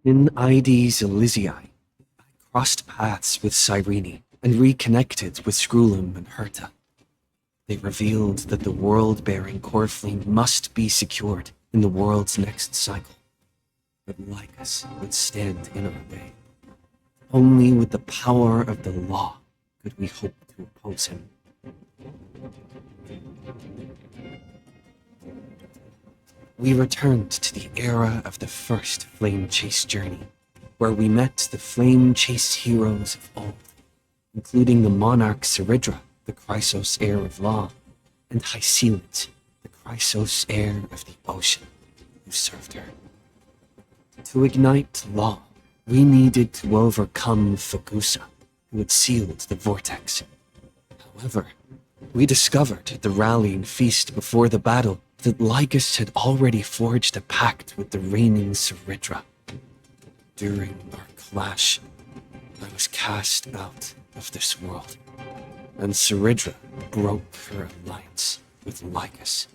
In Ides Elysiae, I crossed paths with Cyrene and reconnected with Skrulum and Herta. They revealed that the world-bearing core flame must be secured in the world's next cycle. But Lycus would stand in our way. Only with the power of the law could we hope to oppose him. We returned to the era of the first Flame Chase journey, where we met the Flame Chase heroes of old, including the monarch Seridra, the Chrysos heir of law, and Hycelid, the Chrysos heir of the ocean, who served her. To ignite law, we needed to overcome Fagusa, who had sealed the vortex. However, we discovered at the rallying feast before the battle that Lycus had already forged a pact with the reigning Seridra. During our clash, I was cast out of this world, and Seridra broke her alliance with Lycus.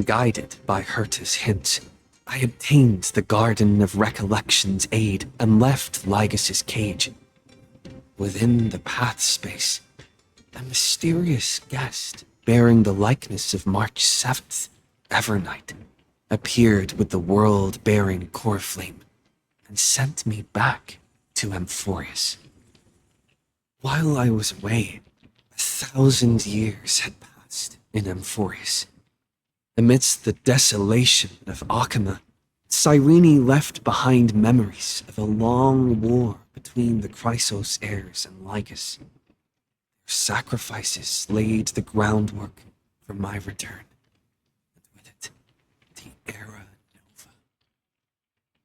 Guided by Herta's hints, I obtained the Garden of Recollection's aid and left Lycus's cage. Within the path space, a mysterious guest bearing the likeness of March 7th, Evernight, appeared with the world-bearing core flame and sent me back to Amphorius. While I was away, 1,000 years had passed in Amphorius. Amidst the desolation of Akama, Cyrene left behind memories of a long war between the Chrysos heirs and Lycus. Their sacrifices laid the groundwork for my return, and with it, the Era Nova.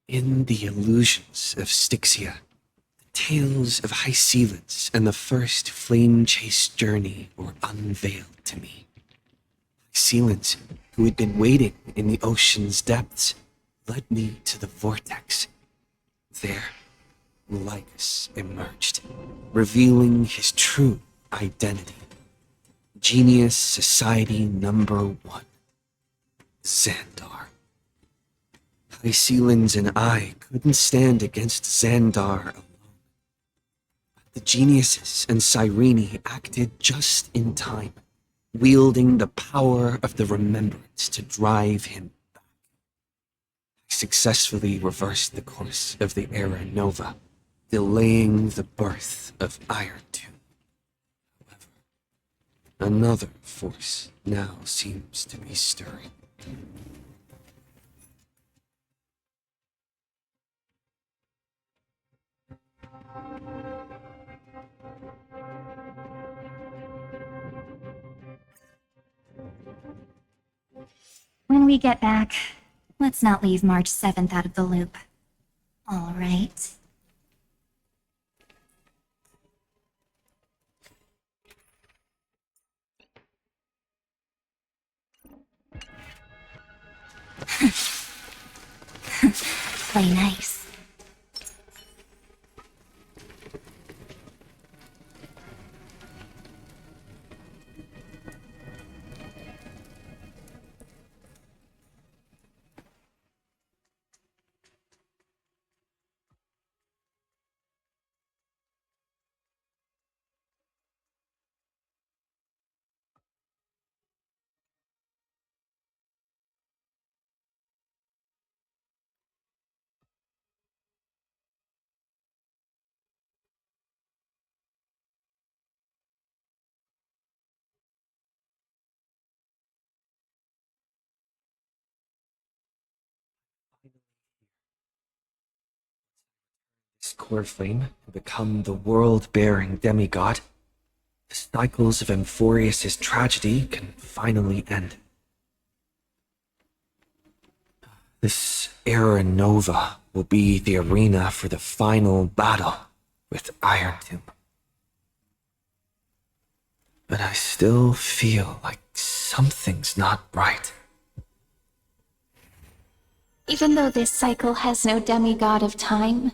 In the illusions of Styxia, the tales of Hycelid and the first Flame Chase journey were unveiled to me. Hycelid, who had been waiting in the ocean's depths, led me to the vortex. There, Lycus emerged, revealing his true identity. Genius Society number 1, Xandar. Hycelid and I couldn't stand against Xandar alone. But the geniuses and Cyrene acted just in time, wielding the power of the remembrance to drive him back. I successfully reversed the course of the Era Nova, delaying the birth of Iron Tomb. However, another force now seems to be stirring. When we get back, let's not leave March 7th out of the loop. All right. Play nice. This core flame had become the world-bearing demigod. The cycles of Amphorius' tragedy can finally end. This Era Nova will be the arena for the final battle with Iron Tomb. But I still feel like something's not right. Even though this cycle has no demigod of time,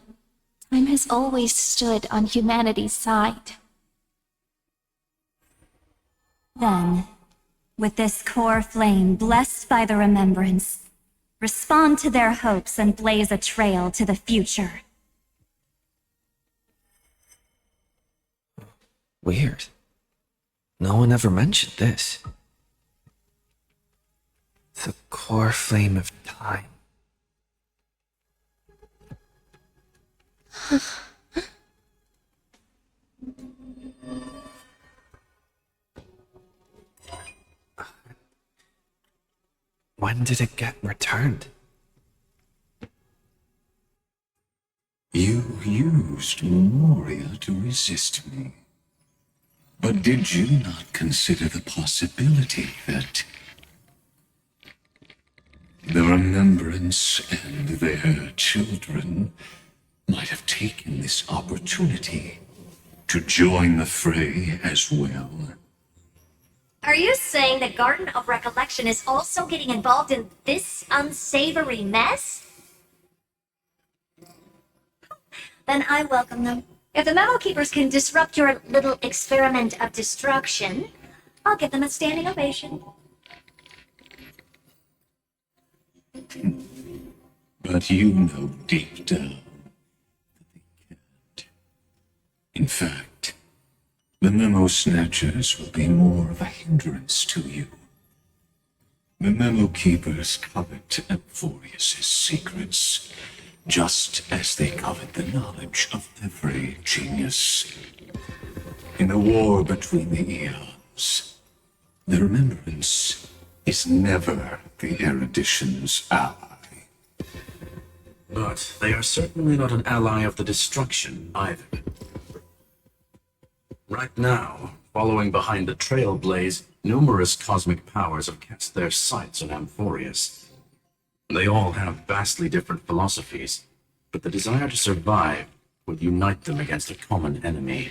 time has always stood on humanity's side. Then, with this core flame blessed by the remembrance, Respond to their hopes and blaze a trail to the future. Weird. No one ever mentioned this. The core flame of time. When did it get returned? You used Memoria to resist me. But did you not consider the possibility that the Remembrance and their children might have taken this opportunity to join the fray as well? Are you saying the Garden of Recollection is also getting involved in this unsavory mess? Then I welcome them. If the Memo Keepers can disrupt your little experiment of destruction, I'll give them a standing ovation. But you know deep down that they can't. In fact, the Memo Snatchers will be more of a hindrance to you. The Memo Keepers covet Amphorius' secrets, just as they covet the knowledge of every genius. In the war between the eons, the Remembrance is never the erudition's ally. But they are certainly not an ally of the destruction either. Right now, following behind the Trailblaze, numerous cosmic powers have cast their sights on Amphorius. They all have vastly different philosophies, but the desire to survive would unite them against a common enemy.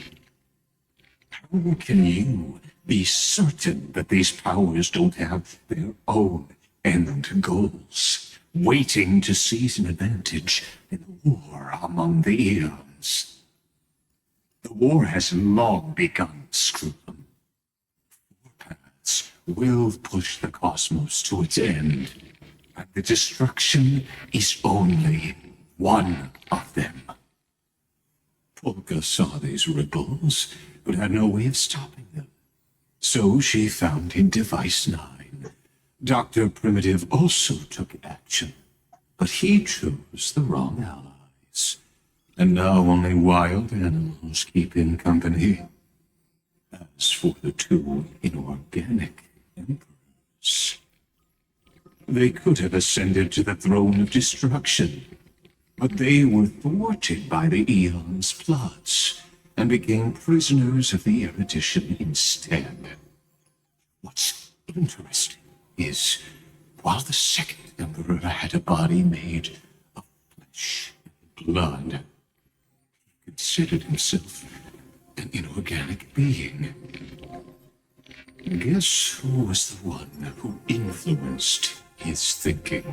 How can you be certain that these powers don't have their own end goals, waiting to seize an advantage in the war among the eons? The war has long begun, Scrutum. Four paths will push the cosmos to its end, and the destruction is only one of them. Polka saw these ripples, but had no way of stopping them. So she found in Device 9. Dr. Primitive also took action, but he chose the wrong allies. And now only wild animals keep him company. As for the two inorganic emperors, they could have ascended to the throne of destruction, but they were thwarted by the Eon's plots and became prisoners of the erudition instead. What's interesting is, while the second emperor had a body made of flesh and blood, he considered himself an inorganic being. Guess who was the one who influenced his thinking?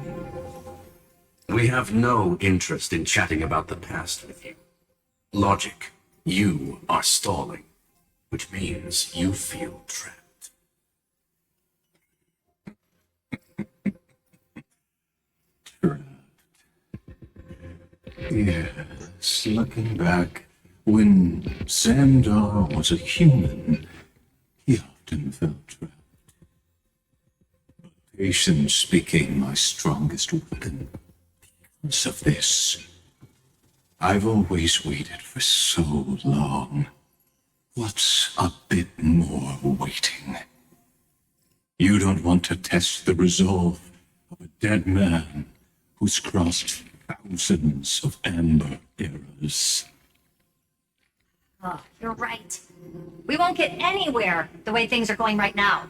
We have no interest in chatting about the past with you. Logic, you are stalling, which means you feel trapped. Trapped. Yes, looking back, when Xandar was a human, he often felt trapped. But patience became my strongest weapon. Because of this, I've always waited for so long. What's a bit more waiting? You don't want to test the resolve of a dead man who's crossed thousands of amber eras. Oh, you're right. We won't get anywhere the way things are going right now.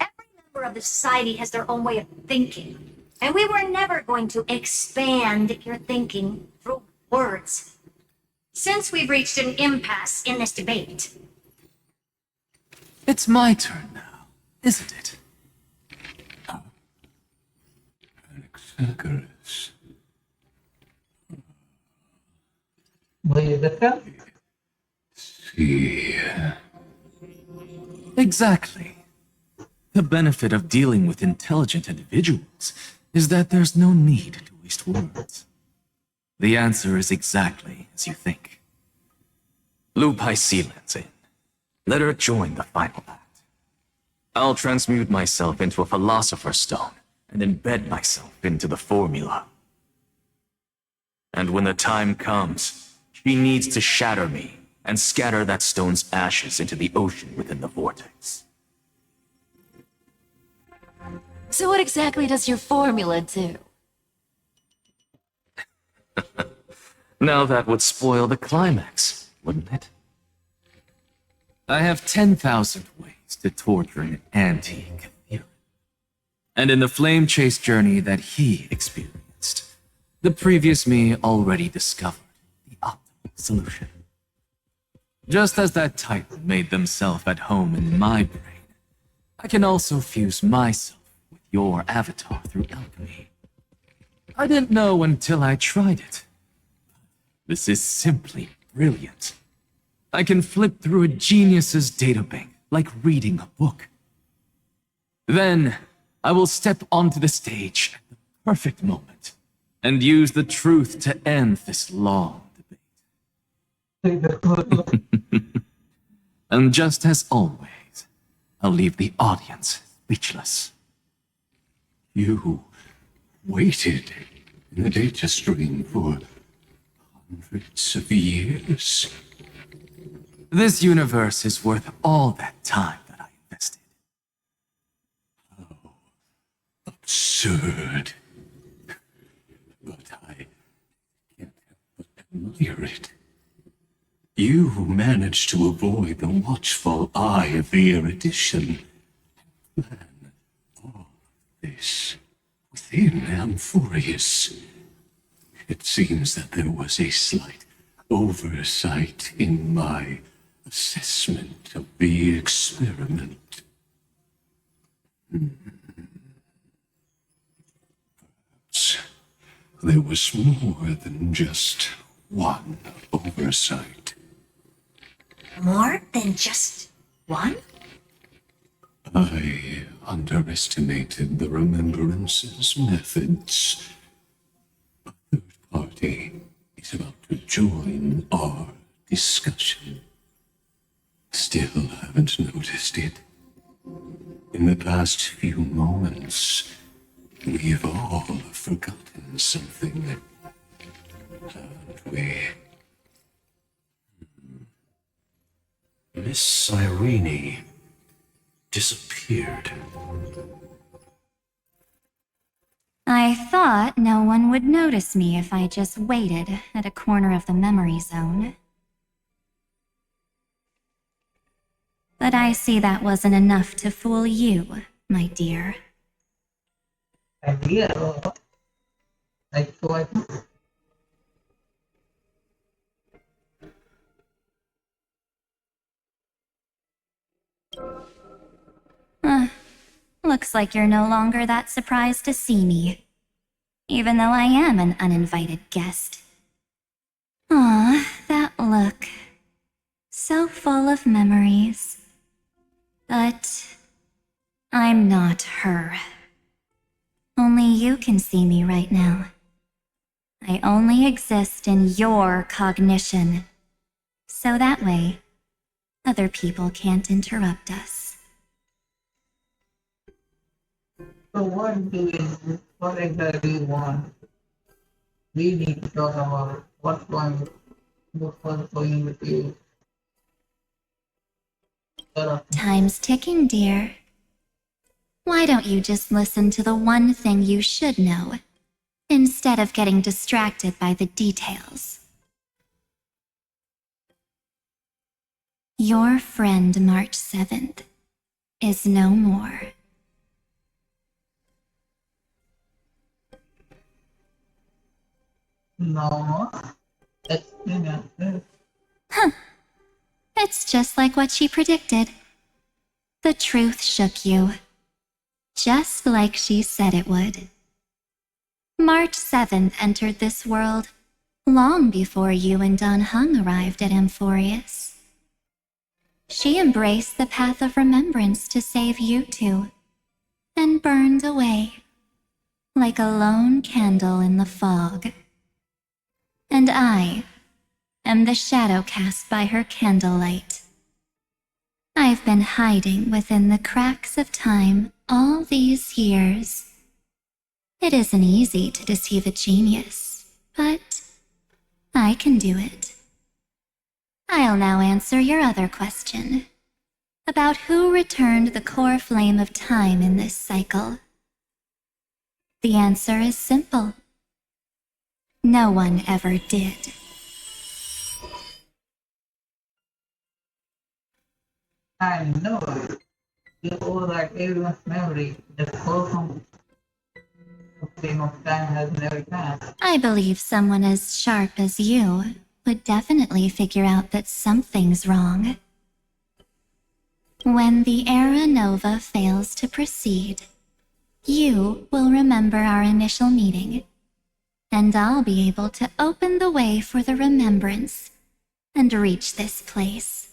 Every member of the society has their own way of thinking. And we were never going to expand your thinking through words. Since we've reached an impasse in this debate. It's my turn now, isn't it? Anaxagoras. Will you defend? See. Exactly. The benefit of dealing with intelligent individuals is that there's no need to waste words. The answer is exactly as you think. Lu Pai Si lands in. Let her join the final act. I'll transmute myself into a philosopher's stone and embed myself into the formula. And when the time comes, she needs to shatter me and scatter that stone's ashes into the ocean within the vortex. So what exactly does your formula do? Now that would spoil the climax, wouldn't it? I have 10,000 ways to torture an antique hero. And in the flame chase journey that he experienced, the previous me already discovered the optimal solution. Just as that titan made themselves at home in my brain, I can also fuse myself with your avatar through alchemy. I didn't know until I tried it. This is simply brilliant. I can flip through a genius's databank like reading a book. Then, I will step onto the stage at the perfect moment and use the truth to end this long debate. And just as always, I'll leave the audience speechless. You waited in the data stream for hundreds of years. This universe is worth all that time that I invested. Absurd. But I can't help but admire it. You managed to avoid the watchful eye of the erudition and plan all this within Amphorius. It seems that there was a slight oversight in my assessment of the experiment. Perhaps there was more than just one oversight. More than just one? I underestimated the Remembrance's methods. A third party is about to join our discussion. Still haven't noticed it. In the past few moments, we've all forgotten something, haven't we? Miss Irene disappeared. I thought no one would notice me if I just waited at a corner of the memory zone. But I see that wasn't enough to fool you, my dear. Idea. Like what? Looks like you're no longer that surprised to see me, even though I am an uninvited guest. Ah, that look. So full of memories. But I'm not her. Only you can see me right now. I only exist in your cognition. So that way, other people can't interrupt us. So what exactly you want? We need to talk about what's going with you. Time's ticking, dear. Why don't you just listen to the one thing you should know, instead of getting distracted by the details? Your friend March 7th is no more. No, explain it. It's just like what she predicted. The truth shook you, just like she said it would. March 7th entered this world long before you and Don Hung arrived at Amphorius. She embraced the path of remembrance to save you two and burned away like a lone candle in the fog. And I am the shadow cast by her candlelight. I've been hiding within the cracks of time all these years. It isn't easy to deceive a genius, but I can do it. I'll now answer your other question about who returned the core flame of time in this cycle. The answer is simple. No one ever did. I know it. You owe that everyone's memory. The whole flame of time has never passed. I believe someone as sharp as you would definitely figure out that something's wrong. When the Era Nova fails to proceed, you will remember our initial meeting, and I'll be able to open the way for the remembrance and reach this place.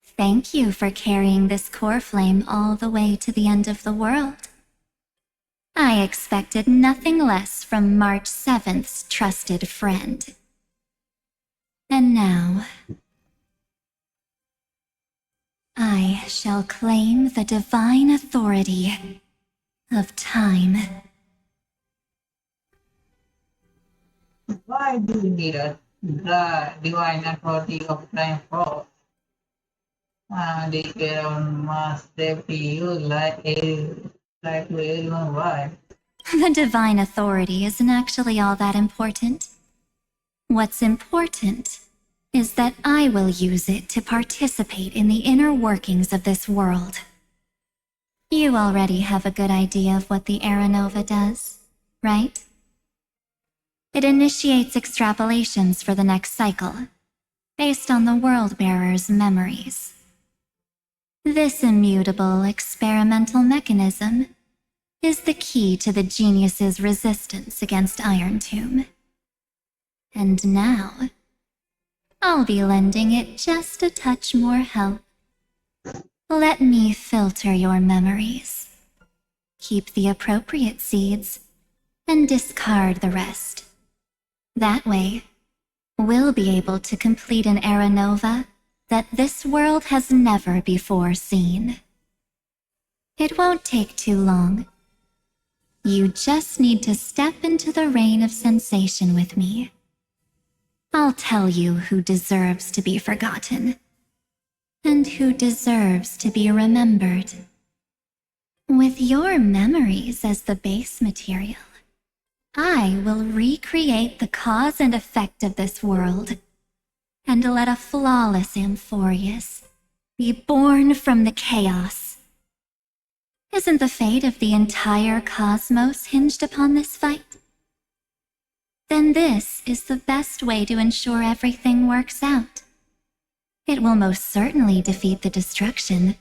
Thank you for carrying this core flame all the way to the end of the world. I expected nothing less from March 7th's trusted friend. And now, I shall claim the divine authority of time. Why do we need the divine authority of time for? They can must be used like to everyone. Why? The divine authority isn't actually all that important. What's important is that I will use it to participate in the inner workings of this world. You already have a good idea of what the Era Nova does, right? It initiates extrapolations for the next cycle, based on the World-Bearer's memories. This immutable experimental mechanism is the key to the genius's resistance against Iron Tomb. And now, I'll be lending it just a touch more help. Let me filter your memories. Keep the appropriate seeds, and discard the rest. That way, we'll be able to complete an Era Nova that this world has never before seen. It won't take too long. You just need to step into the rain of sensation with me. I'll tell you who deserves to be forgotten, and who deserves to be remembered. With your memories as the base material, I will recreate the cause and effect of this world, and let a flawless Amphorius be born from the chaos. Isn't the fate of the entire cosmos hinged upon this fight? Then this is the best way to ensure everything works out. It will most certainly defeat the destruction,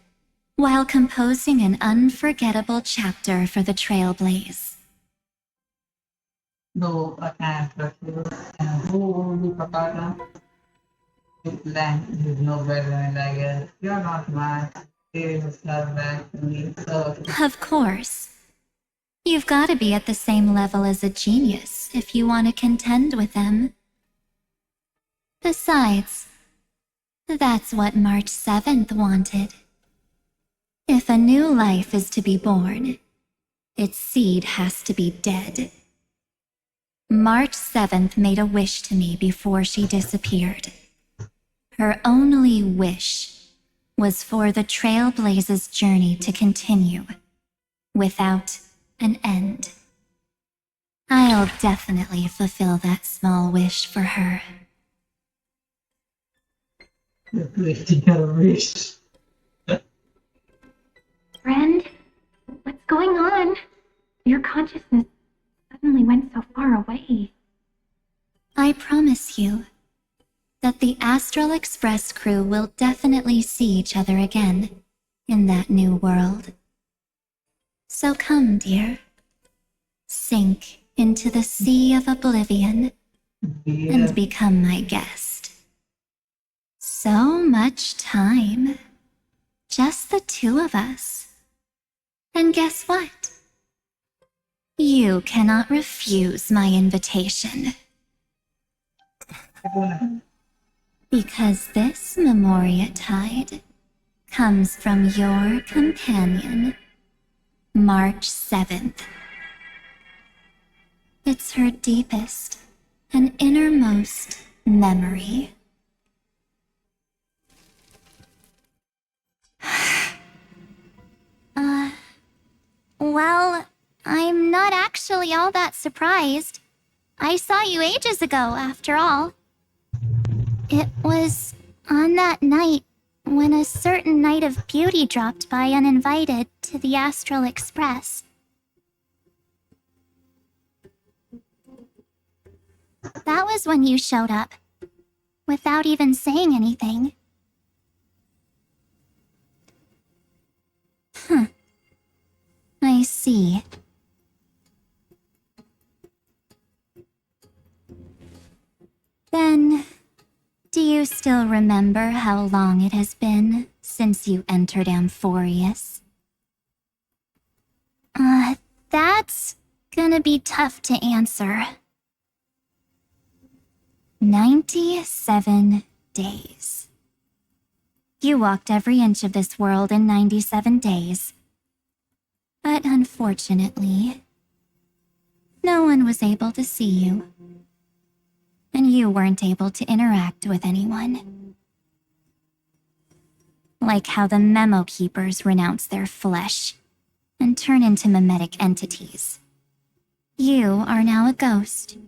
while composing an unforgettable chapter for the Trailblaze. No, I can't trust you. And who will be forgotten? This land is no better than I guess. You're not mine. Give yourself back to me. So, Of course. You've got to be at the same level as a genius if you want to contend with them. Besides, that's what March 7th wanted. If a new life is to be born, its seed has to be dead. March 7th made a wish to me before she disappeared. Her only wish was for the Trailblaze's journey to continue, without an end. I'll definitely fulfill that small wish for her. you gotta wish. Friend, what's going on? Your consciousness suddenly went so far away. I promise you that the Astral Express crew will definitely see each other again in that new world. So come, dear. Sink into the sea of oblivion and become my guest. So much time. Just the two of us. And guess what? You cannot refuse my invitation. Because this Memoria Tide comes from your companion, March 7th. It's her deepest and innermost memory. Well, I'm not actually all that surprised. I saw you ages ago, after all. It was on that night when a certain knight of beauty dropped by uninvited to the Astral Express. That was when you showed up, without even saying anything. I see. Then, do you still remember how long it has been since you entered Amphorius? That's gonna be tough to answer. 97 days. You walked every inch of this world in 97 days. But unfortunately, no one was able to see you. And you weren't able to interact with anyone. Like how the Memo Keepers renounce their flesh and turn into mimetic entities. You are now a ghost.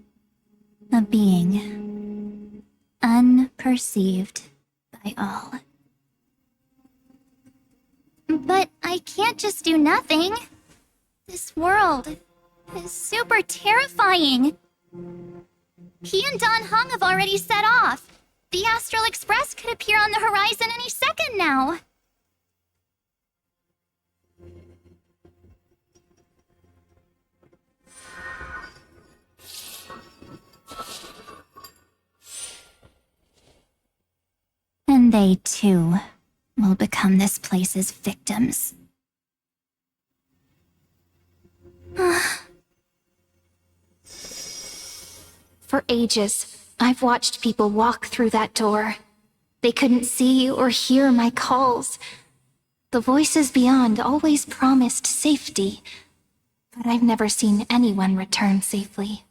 A being. Unperceived by all. But I can't just do nothing. This world is super terrifying. He and Don Hung have already set off. The Astral Express could appear on the horizon any second now. And they, too, will become this place's victims. For ages, I've watched people walk through that door. They couldn't see or hear my calls. The voices beyond always promised safety, but I've never seen anyone return safely.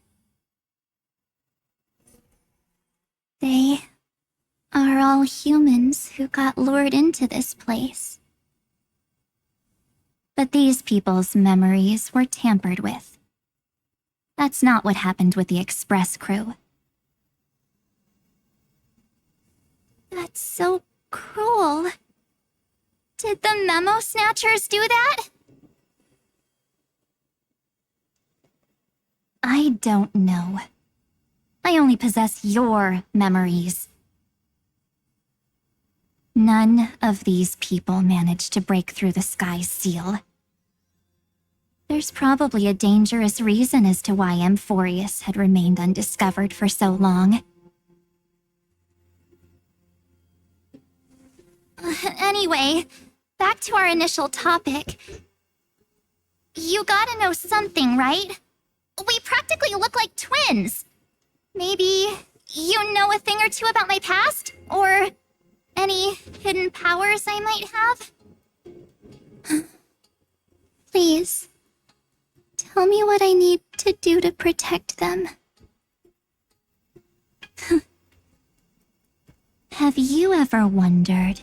They are all humans who got lured into this place. But these people's memories were tampered with. That's not what happened with the Express crew. That's so cruel. Did the Memo Snatchers do that? I don't know. I only possess your memories. None of these people managed to break through the sky's seal. There's probably a dangerous reason as to why Amphorius had remained undiscovered for so long. Anyway, back to our initial topic. You gotta know something, right? We practically look like twins. Maybe you know a thing or two about my past? Or any hidden powers I might have? Please, tell me what I need to do to protect them. Have you ever wondered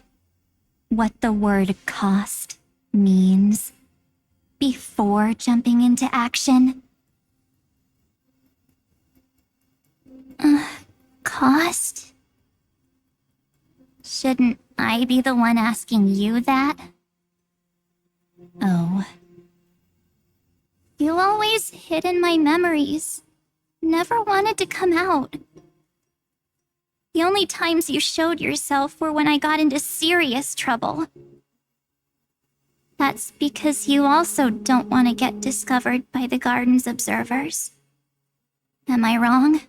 what the word cost means before jumping into action? Cost? Shouldn't I be the one asking you that? Oh. You always hid in my memories. Never wanted to come out. The only times you showed yourself were when I got into serious trouble. That's because you also don't want to get discovered by the garden's observers. Am I wrong?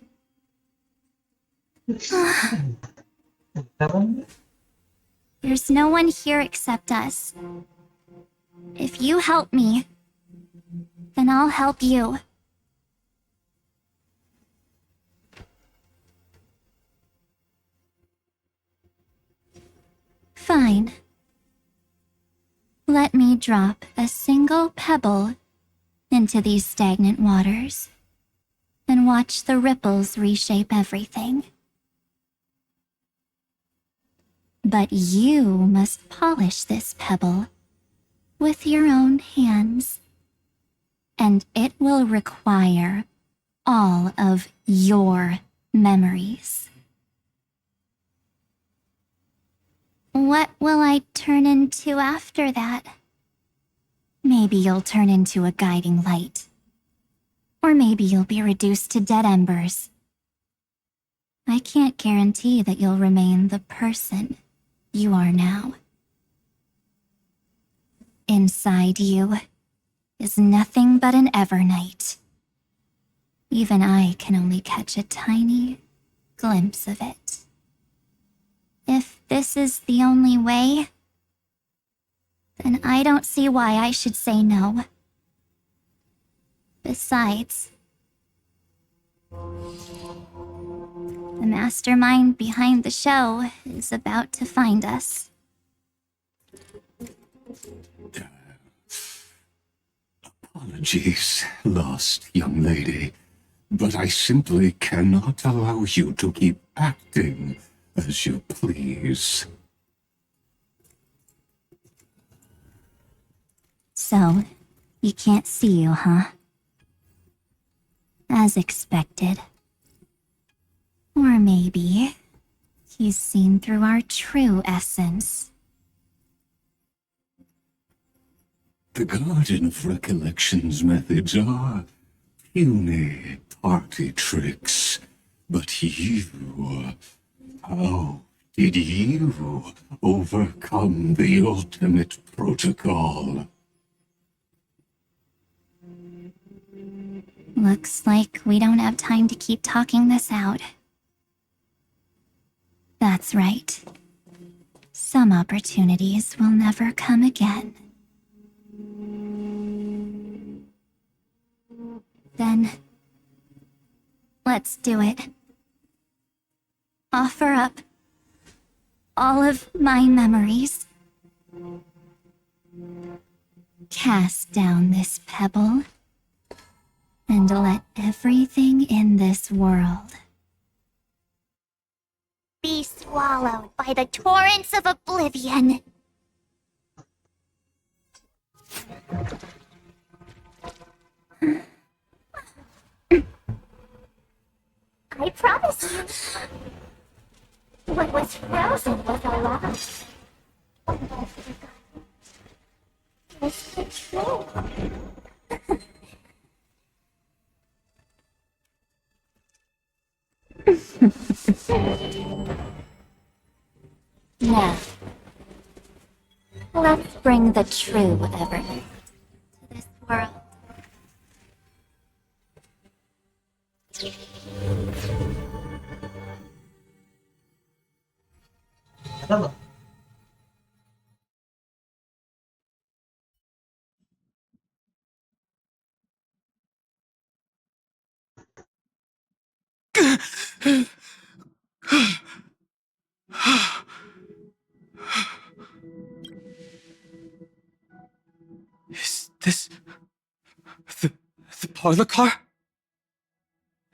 There's no one here except us. If If you help me, then I'll help you. Fine. Let me drop a single pebble into these stagnant waters and watch the ripples reshape everything. But you must polish this pebble with your own hands, and it will require all of your memories. What will I turn into after that? Maybe you'll turn into a guiding light. Or maybe you'll be reduced to dead embers. I can't guarantee that you'll remain the person you are now. Inside you is nothing but an Evernight. Even I can only catch a tiny glimpse of it. If this is the only way, then I don't see why I should say no. Besides, the mastermind behind the show is about to find us. Apologies, lost young lady, but I simply cannot allow you to keep acting as you please. So, you can't see you, huh? As expected. Or maybe he's seen through our true essence. The Garden of Recollection's methods are puny party tricks, but how did you overcome the ultimate protocol? Looks like we don't have time to keep talking this out. That's right. Some opportunities will never come again. Then, let's do it. Offer up all of my memories. Cast down this pebble, and let everything in this world be swallowed by the torrents of oblivion. I promise you, what was frozen was alive. What was forgotten was the truth. Now, let's bring the true Evernight to this world. Hello. Is this the parlor car?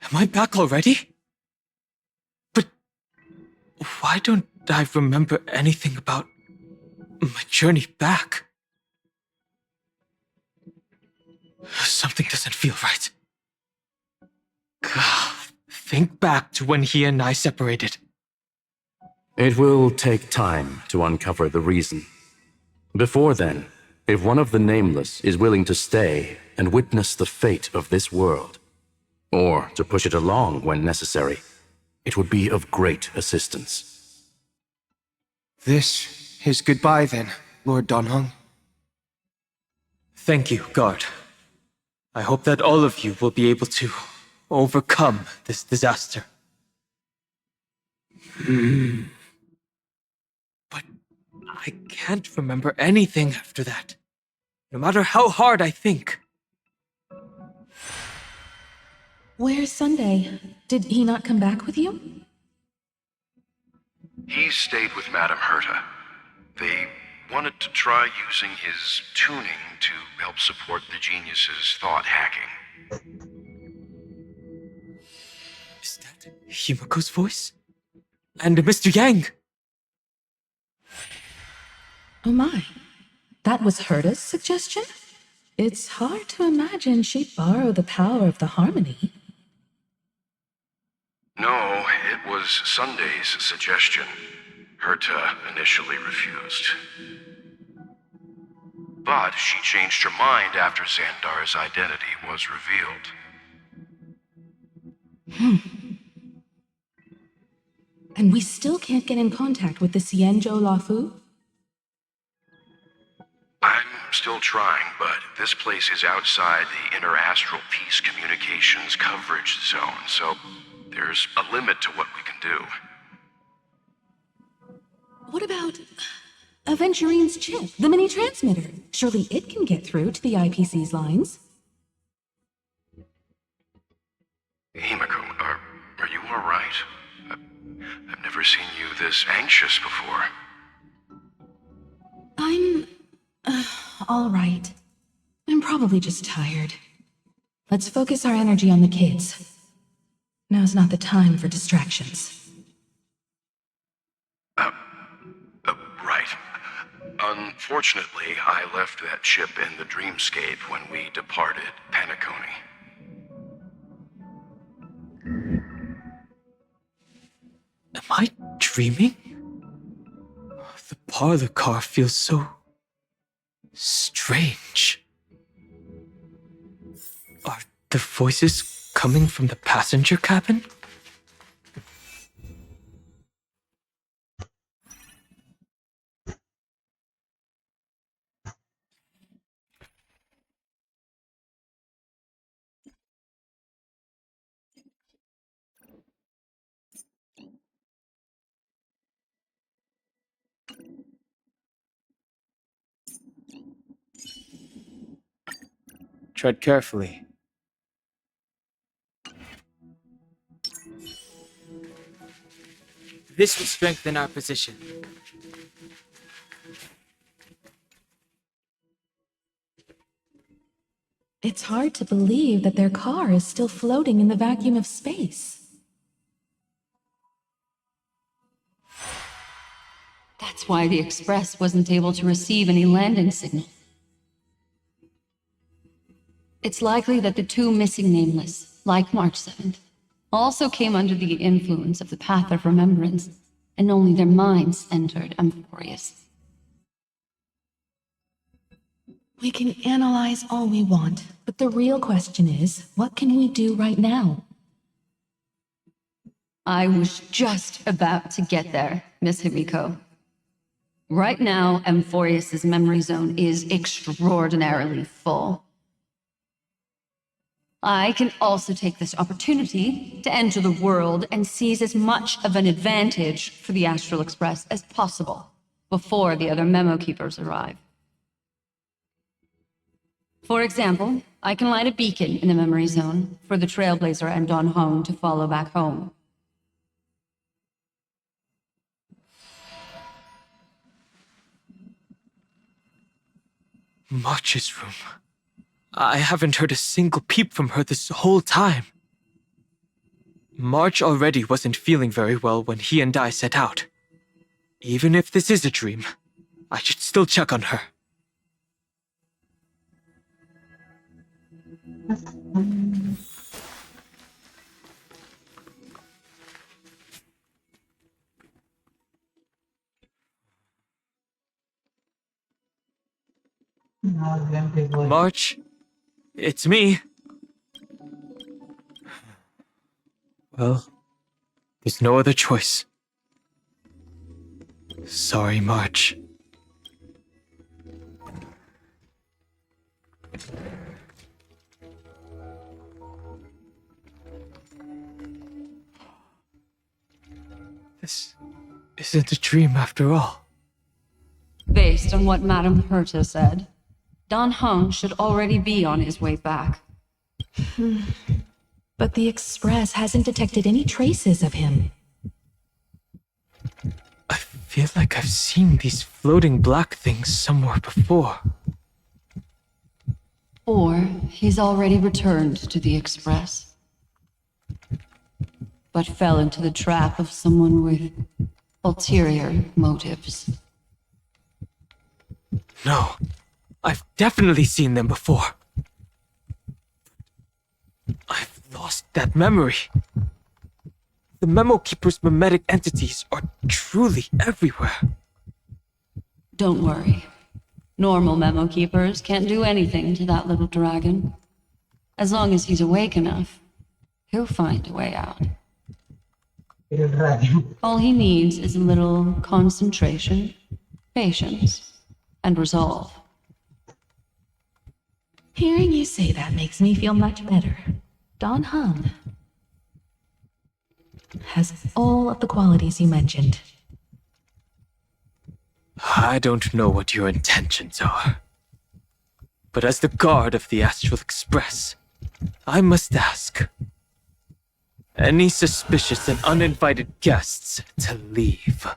Am I back already? But why don't I remember anything about my journey back? Something doesn't feel right. Think back to when he and I separated. It will take time to uncover the reason. Before then, if one of the Nameless is willing to stay and witness the fate of this world, or to push it along when necessary, it would be of great assistance. This is goodbye then, Lord Donhong. Thank you, Guard. I hope that all of you will be able to overcome this disaster. But I can't remember anything after that. no matter how hard I think. Where's Sunday? Did he not come back with you? He stayed with Madame Herta. They wanted to try using his tuning to help support the genius's thought hacking. Is that Himiko's voice? And Mr. Yang? Oh my. That was Herta's suggestion? It's hard to imagine she'd borrow the power of the harmony. No, it was Sunday's suggestion. Herta initially refused. But she changed her mind after Xandar's identity was revealed. And we still can't get in contact with the Xianzhou Lafu? I'm still trying, but this place is outside the interastral peace communications coverage zone, so there's a limit to what we can do. What about Aventurine's chip, the mini transmitter? Surely it can get through to the IPC's lines. Himiko, are you alright? I've never seen you this anxious before. I'm all right. I'm probably just tired. Let's focus our energy on the kids. Now's not the time for distractions. Right. Unfortunately, I left that chip in the dreamscape when we departed Penacony. Am I dreaming? The parlor car feels so strange. Are the voices coming from the passenger cabin? Tread carefully. This will strengthen our position. It's hard to believe that their car is still floating in the vacuum of space. That's why the Express wasn't able to receive any landing signal. It's likely that the two missing nameless, like March 7th, also came under the influence of the Path of Remembrance, and only their minds entered Amphorius. We can analyze all we want, but the real question is, what can we do right now? I was just about to get there, Miss Himiko. Right now, Amphorius's memory zone is extraordinarily full. I can also take this opportunity to enter the world and seize as much of an advantage for the Astral Express as possible before the other memo keepers arrive. For example, I can light a beacon in the memory zone for the Trailblazer and Don Hong to follow back home. March's room. I haven't heard a single peep from her this whole time. March already wasn't feeling very well when he and I set out. Even if this is a dream, I should still check on her. March, it's me. Well, there's no other choice. Sorry, March. This isn't a dream after all. Based on what Madame Herta said, Don Hung should already be on his way back. But the Express hasn't detected any traces of him. I feel like I've seen these floating black things somewhere before. Or he's already returned to the Express, but fell into the trap of someone with ulterior motives. No, I've definitely seen them before. I've lost that memory. The Memo Keeper's mimetic entities are truly everywhere. Don't worry. Normal Memo Keepers can't do anything to that little dragon. As long as he's awake enough, he'll find a way out. Little dragon. All he needs is a little concentration, patience, and resolve. Hearing you say that makes me feel much better. Don Hung has all of the qualities you mentioned. I don't know what your intentions are. But as the guard of the Astral Express, I must ask. Any suspicious and uninvited guests to leave.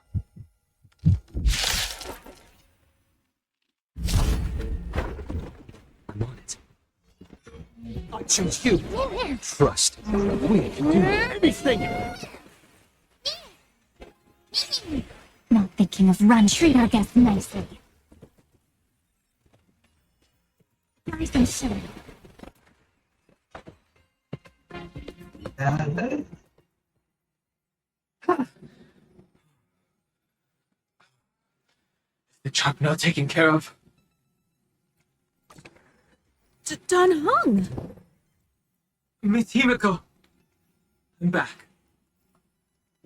I'm on it. I choose you. Trust. We can do anything. Not thinking of run, treat our guests nicely. Nice and silly. The job not taken care of. Don Hung! Miss Himiko, I'm back.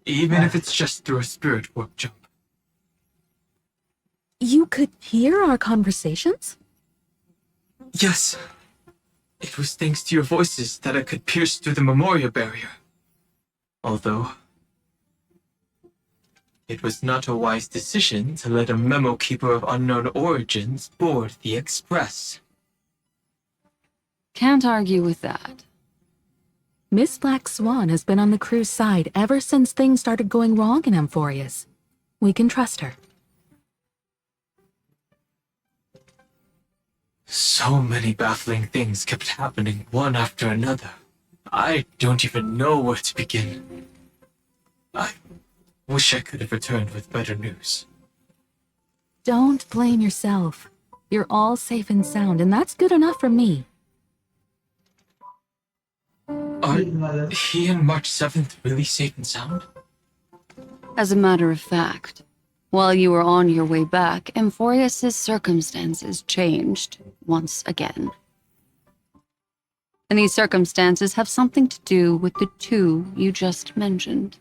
Even if it's just through a spirit warp jump. You could hear our conversations? Yes. It was thanks to your voices that I could pierce through the Memoria barrier. Although, it was not a wise decision to let a memo keeper of unknown origins board the Express. Can't argue with that. Miss Black Swan has been on the crew's side ever since things started going wrong in Amphorius. We can trust her. So many baffling things kept happening one after another. I don't even know where to begin. I wish I could have returned with better news. Don't blame yourself. You're all safe and sound, and that's good enough for me. Are he and March 7th really safe and sound? As a matter of fact, while you were on your way back, Amphorius' circumstances changed once again. And these circumstances have something to do with the two you just mentioned.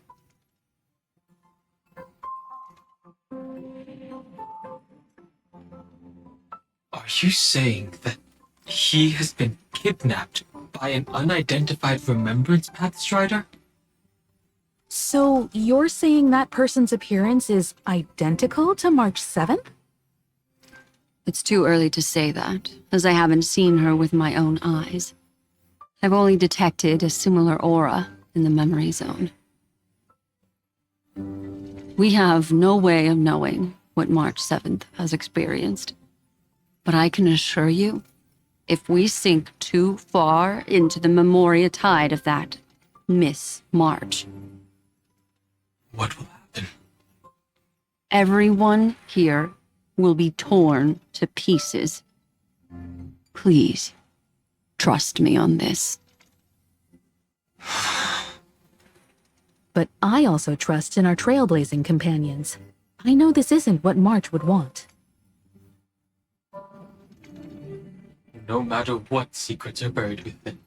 Are you saying that he has been kidnapped by an unidentified Remembrance Path Strider? So you're saying that person's appearance is identical to March 7th? It's too early to say that, as I haven't seen her with my own eyes. I've only detected a similar aura in the memory zone. We have no way of knowing what March 7th has experienced. But I can assure you, if we sink too far into the Memoria tide of that Miss March, What will happen? everyone here will be torn to pieces. Please, trust me on this. But I also trust in our trailblazing companions. I know this isn't what March would want. No matter what secrets are buried within,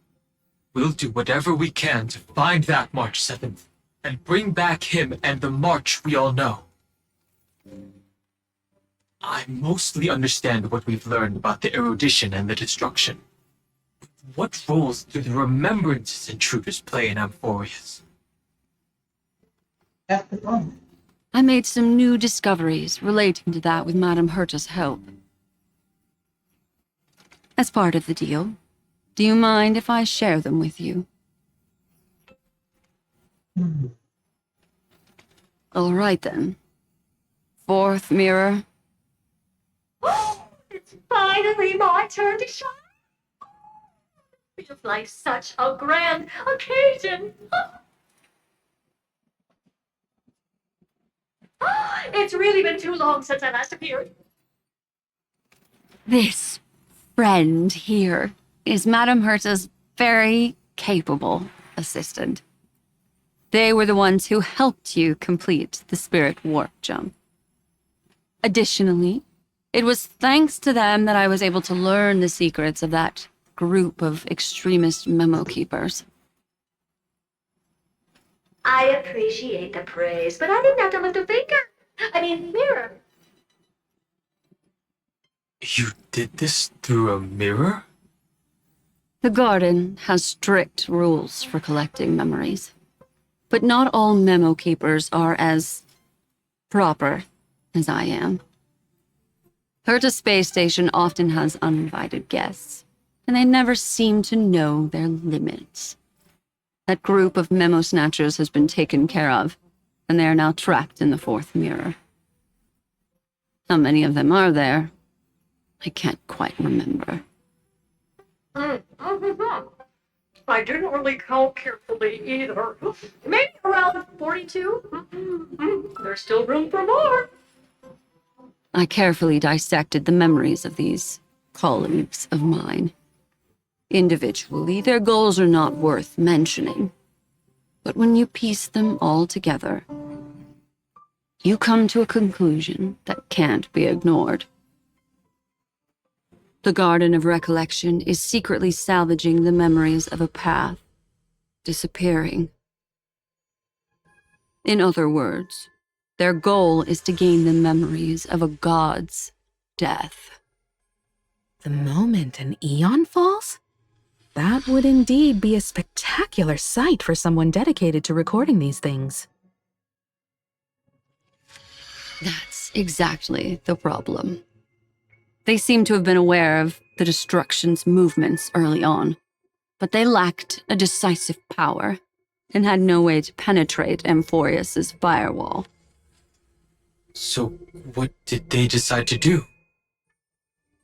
we'll do whatever we can to find that March 7th and bring back him and the March we all know. I mostly understand what we've learned about the erudition and the destruction. What roles do the remembrances intruders play in Amphorius? That's the one. I made some new discoveries relating to that with Madame Herta's help. As part of the deal, do you mind if I share them with you? All right then. Fourth mirror. It's finally my turn to shine. Feels like such a grand occasion. It's really been too long since I last appeared. This friend here is Madame Herta's very capable assistant. They were the ones who helped you complete the spirit warp jump. Additionally, it was thanks to them that I was able to learn the secrets of that group of extremist memo keepers. I appreciate the praise, but I didn't have to lift a finger. Mirror. You did this through a mirror? The garden has strict rules for collecting memories, but not all memo keepers are as proper as I am. Herta Space Station often has uninvited guests, and they never seem to know their limits. That group of memo snatchers has been taken care of, and they are now trapped in the fourth mirror. How many of them are there? I can't quite remember. I didn't really count carefully either. Maybe around 42. There's still room for more. I carefully dissected the memories of these colleagues of mine. Individually, their goals are not worth mentioning. But when you piece them all together, you come to a conclusion that can't be ignored. The Garden of Recollection is secretly salvaging the memories of a path disappearing. In other words, their goal is to gain the memories of a god's death. The moment an eon falls? That would indeed be a spectacular sight for someone dedicated to recording these things. That's exactly the problem. They seem to have been aware of the destruction's movements early on, but they lacked a decisive power and had no way to penetrate Amphorius's firewall. So, what did they decide to do?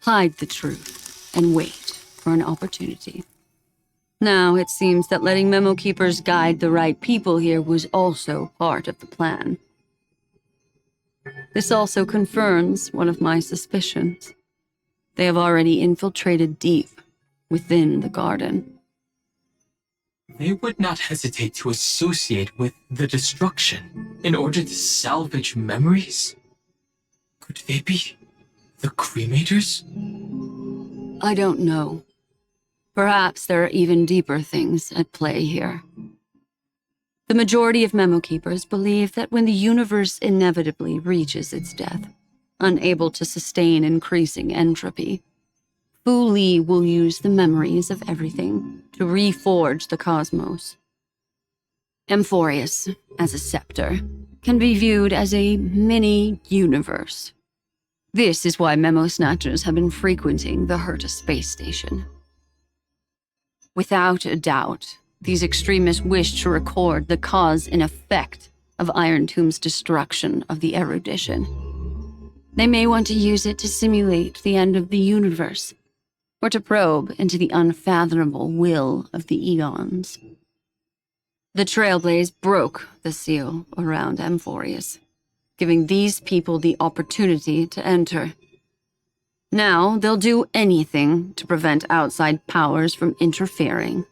Hide the truth and wait for an opportunity. Now it seems that letting memo keepers guide the right people here was also part of the plan. This also confirms one of my suspicions. They have already infiltrated deep within the garden. They would not hesitate to associate with the destruction in order to salvage memories? Could they be the cremators? I don't know. Perhaps there are even deeper things at play here. The majority of memo keepers believe that when the universe inevitably reaches its death, unable to sustain increasing entropy, Fu Li will use the memories of everything to reforge the cosmos. Amphorius, as a scepter, can be viewed as a mini-universe. This is why memo snatchers have been frequenting the Herta space station. Without a doubt, these extremists wish to record the cause and effect of Iron Tomb's destruction of the erudition. They may want to use it to simulate the end of the universe, or to probe into the unfathomable will of the eons. The Trailblaze broke the seal around Amphorius, giving these people the opportunity to enter. Now they'll do anything to prevent outside powers from interfering.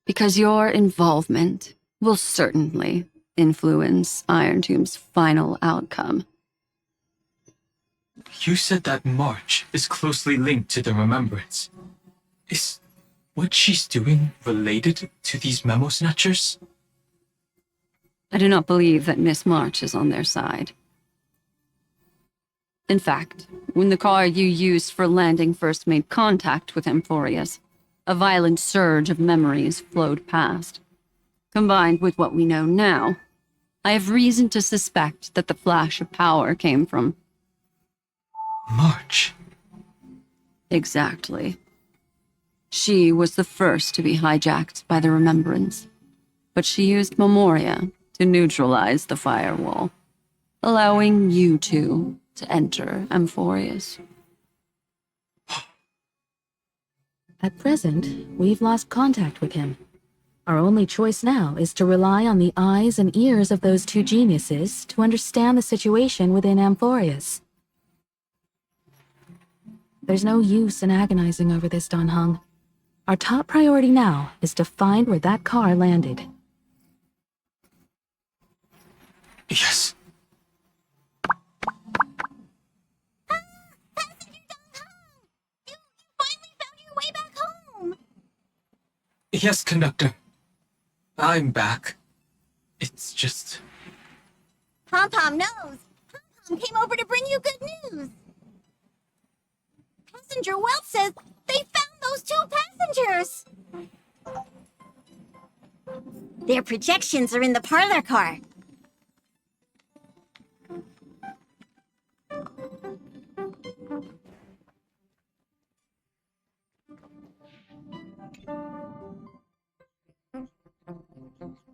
Because your involvement will certainly influence Iron Tomb's final outcome. You said that March is closely linked to the Remembrance. Is what she's doing related to these memo snatchers? I do not believe that Miss March is on their side. In fact, when the car you used for landing first made contact with Amphorius, a violent surge of memories flowed past. Combined with what we know now, I have reason to suspect that the flash of power came from March. Exactly. She was the first to be hijacked by the Remembrance, but she used Memoria to neutralize the firewall, allowing you two to enter Amphorius. At present, we've lost contact with him. Our only choice now is to rely on the eyes and ears of those two geniuses to understand the situation within Amphorius. There's no use in agonizing over this, Don Hung. Our top priority now is to find where that car landed. Yes. Yes, conductor. I'm back. It's just... Pom-Pom knows. Pom-Pom came over to bring you good news. Passenger Welt says they found those two passengers. Their projections are in the parlor car.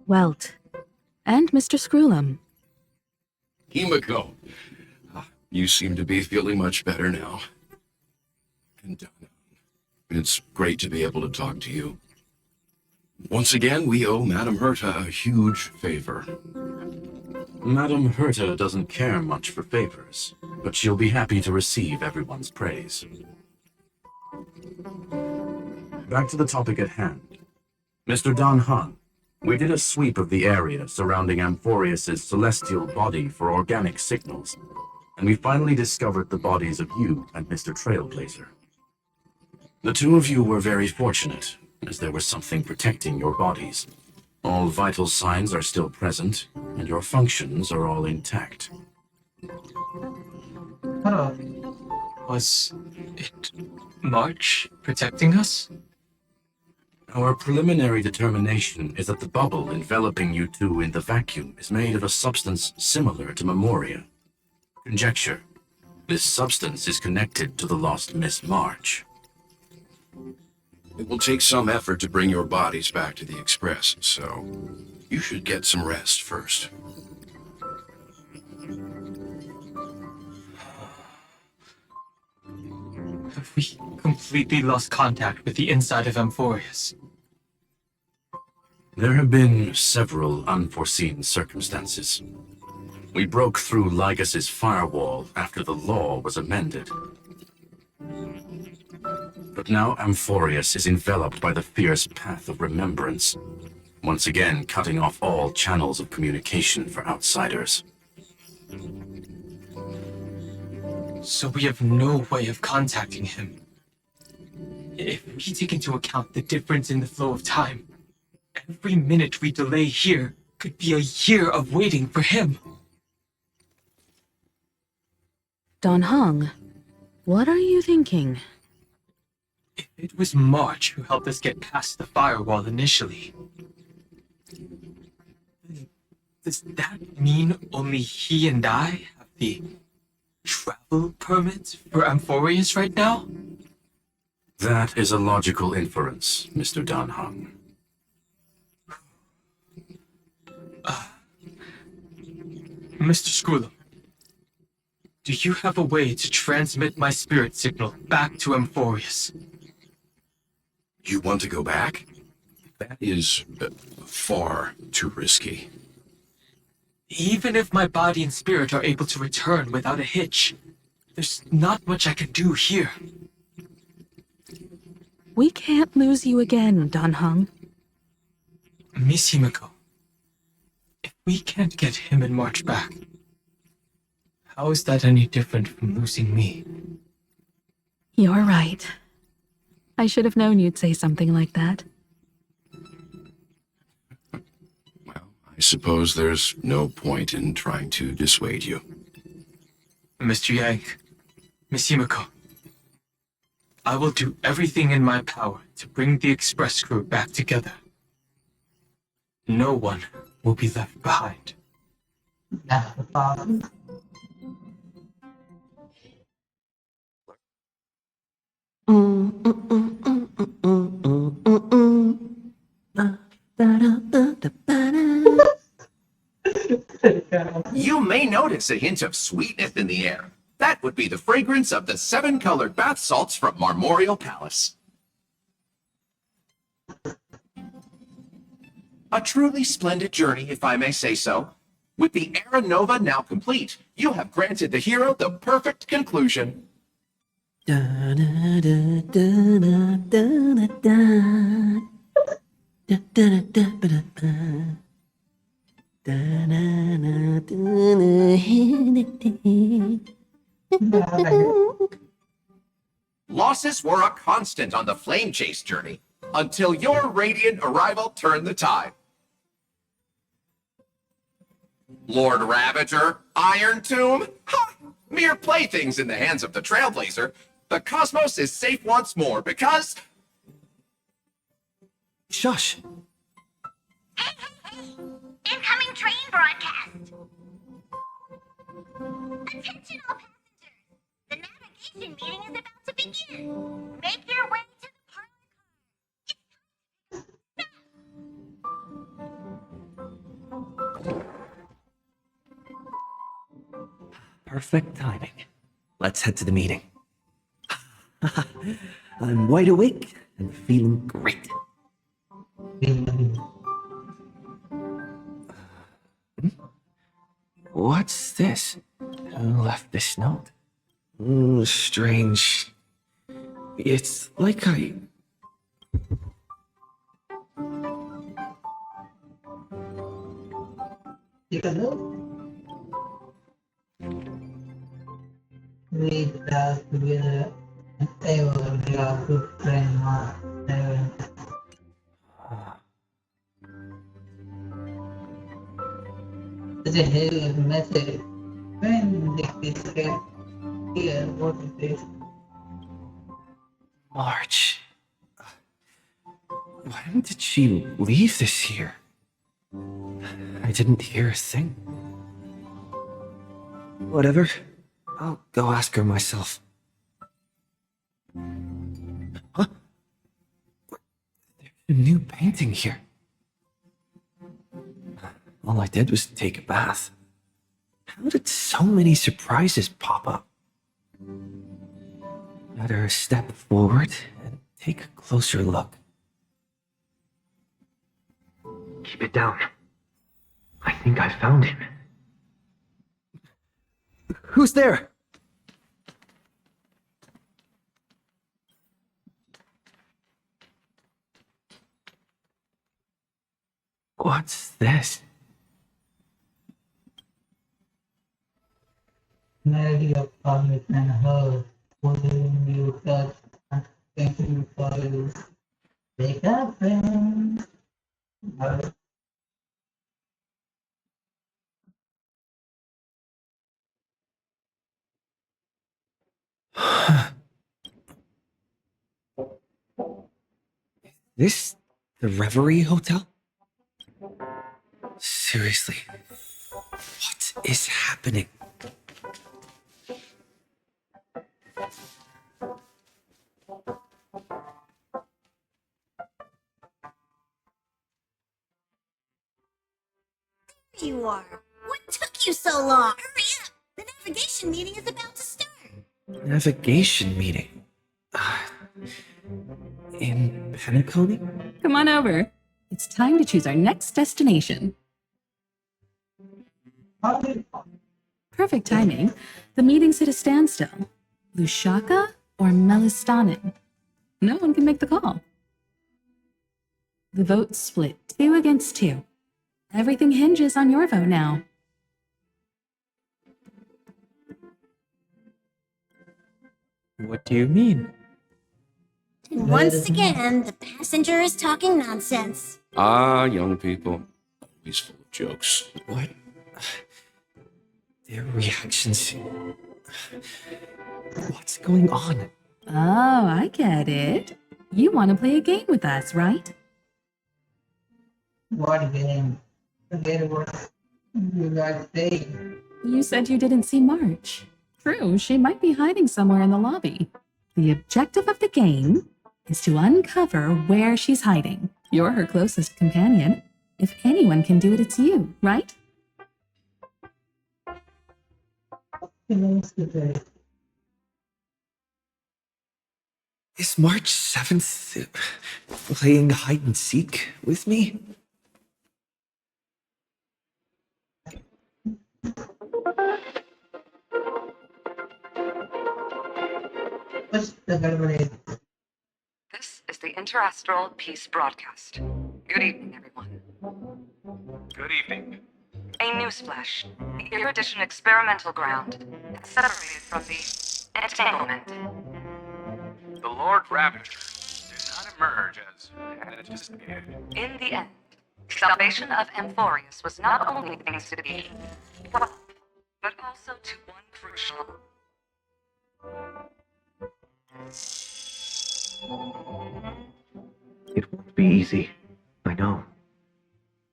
Welt. And Mr. Screwlum. Himiko, you seem to be feeling much better now. And Donna, it's great to be able to talk to you. Once again, we owe Madame Herta a huge favor. Madame Herta doesn't care much for favors, but she'll be happy to receive everyone's praise. Back to the topic at hand. Mr. Don Han, we did a sweep of the area surrounding Amphorius' celestial body for organic signals, and we finally discovered the bodies of you and Mr. Trailblazer. The two of you were very fortunate, as there was something protecting your bodies. All vital signs are still present, and your functions are all intact. Hello. Was it March protecting us? Our preliminary determination is that the bubble enveloping you two in the vacuum is made of a substance similar to Memoria. Conjecture. This substance is connected to the lost Miss March. It will take some effort to bring your bodies back to the Express, so you should get some rest first. Have we completely lost contact with the inside of Amphorius? There have been several unforeseen circumstances. We broke through Lygas's firewall after the law was amended. But now Amphorius is enveloped by the fierce path of remembrance, once again cutting off all channels of communication for outsiders. So we have no way of contacting him. If we take into account the difference in the flow of time, every minute we delay here could be a year of waiting for him. Don Hung, what are you thinking? If it was March who helped us get past the firewall initially, then does that mean only he and I have the travel permit for Amphorius right now? That is a logical inference, Mr. Don Hung. Mr. Screwlum, do you have a way to transmit my spirit signal back to Amphorius? You want to go back? That is far too risky. Even if my body and spirit are able to return without a hitch, there's not much I can do here. We can't lose you again, Don Hung. Miss Himiko, if we can't get him and March back, how is that any different from losing me? You're right. I should have known you'd say something like that. Well, I suppose there's no point in trying to dissuade you. Mr. Yang, Miss Himiko, I will do everything in my power to bring the express crew back together. No one will be left behind. That's the problem. You may notice a hint of sweetness in the air. That would be the fragrance of the 7-colored bath salts from Marmorial Palace. A truly splendid journey, if I may say so. With the Era Nova now complete, you have granted the hero the perfect conclusion. Losses were a constant on the flame chase journey, until your radiant arrival turned the tide. Lord Ravager, Iron Tomb, ha! Mere playthings in the hands of the Trailblazer. The cosmos is safe once more because... Shush! Incoming train broadcast! Attention all passengers! The navigation meeting is about to begin! Make your way to the parlor car! Perfect timing. Let's head to the meeting. I'm wide awake and feeling great. What's this? Who left this note? Strange. It's like I... We talk together and they were your good friend Mark. Such a heavy message. When did this get here? What is this? March. When did she leave this here? I didn't hear a thing. Whatever. I'll go ask her myself. Huh? There's a new painting here. All I did was take a bath. How did so many surprises pop up? Better step forward and take a closer look. Keep it down. I think I found him. Who's there? What's this? Melody of promise and hope, pulling you touch and thanking you for this. Wake up, friends. This the Reverie Hotel? Seriously, what is happening? There you are! What took you so long? Hurry up! The navigation meeting is about to start! Navigation meeting? In Penacony? Come on over. It's time to choose our next destination. Perfect timing. The meeting's at a standstill. Lushaka or Melistanin? No one can make the call. The vote's split 2 against 2. Everything hinges on your vote now. What do you mean? And once again, the passenger is talking nonsense. Ah, young people. Always full of jokes. What? Their reactions. What's going on? Oh, I get it. You want to play a game with us, right? What game? Forget what you guys say. You said you didn't see March. True, she might be hiding somewhere in the lobby. The objective of the game is to uncover where she's hiding. You're her closest companion. If anyone can do it, it's you, right? Is March 7th playing hide and seek with me? What's the garbage? This is the Interastral Peace Broadcast. Good evening, everyone. Good evening. A newsflash. The Erudition experimental ground is separated from the entanglement. The Lord Ravager did not emerge as anticipated. In the end, salvation of Amphorius was not only thanks to the well, but also to one crucial. It won't be easy. I know.